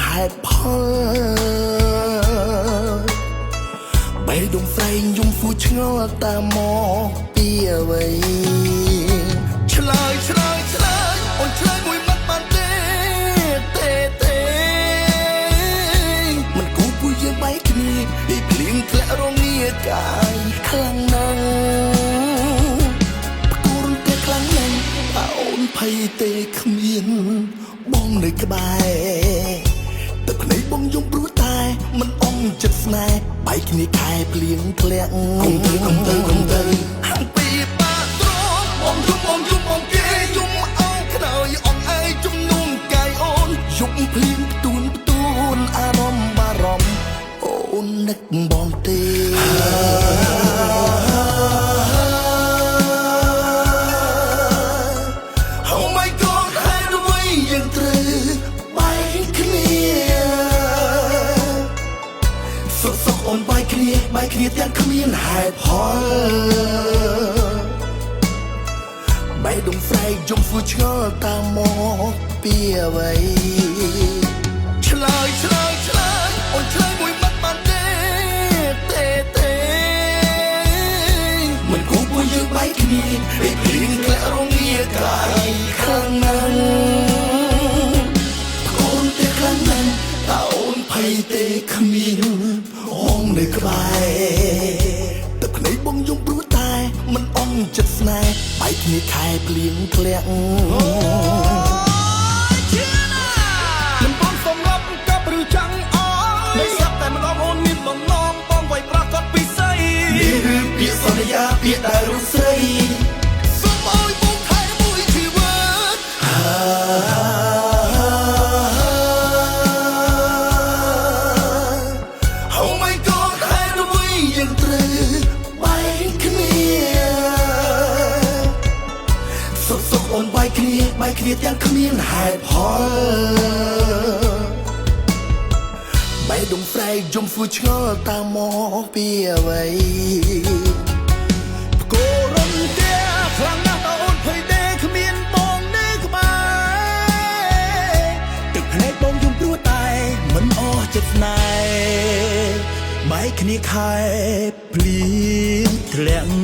ហេតុផលបេះដូងស្រែងយំហ្វូឆ្ងល់តាមមកពីអ្វីឆ្លើយអូនឆ្លើយមួយម៉ាត់បានទេមិនគូពួកយើងបែកគ្នាពីភ្លៀងធ្លាក់រងាកាយខ្លាំងណាស់ផ្គូរទេខ្លាំងណាស់ថាអូនភ័យទេគ្មានបងនៅក្បែរទឹកភ្នែកបងយំព្រោះតែមិនអងចិត្តស្នេហ៍បែកគ្នាខែភ្លៀងធ្លាក់គុំទៅហាំពីបាក់ទ្រាំបងយំគេយំអោខ្នើយអងឯងជំនុំកាយអូនយប់ភ្លៀងផ្ទួនអារម្មណ៍បារម្ភអូននឹកបងទេ Oh my God ហើយអ្វីយើងត្រូវបែកគ្នាសុខអូនបែកគ្នាទាំងគ្មានហេតុផលបែកដងស្រែកយំហ្វូឆ្ងល់តាមមកពីអ្វីឆ្លើយអូនឆ្លើយមួយម៉ាត់បានទេមិនគូពួកយើងបែកគ្នាពេលភ្លៀងធ្លាក់រងាកាយខ្លាំងណាស់អូនទេខ្លាំងណាស់តើអូនភ័យទេគ្មានបងនៅក្បែរទឹកភ្នែកបងយំព្រោះតែមិនអងចិត្តស្នេហ៍បែកគ្នាខែភ្លៀងធ្លាក់មិនបងសំរាប់កັບឬចង់អើយស្រាប់តែម្ដងអូនមានបំណងបងໄວប្រកាសពីស្អីនេះឬពាក្យសន្យាពាក្យដែលរុស្រីសូមអើយបងថែមួយជីវិតOh my God ហើយអ្វីយើងត្រូវបែកគ្នាសុខអូនបែកគ្នាទាំងគ្មានហេតុផលបែកដងស្រែកយំហ្វូឆ្ងល់តាមមកពីអ្វីផ្គររំទាខ្លាំងណាស់តើអូនភ័យទេគ្មានបងនៅក្បែរទឹកភ្នែកបងយំព្រោះតែមិនអស់ចិត្តស្នេហ៍បែកគ្នាខែភ្លៀងធ្លាក់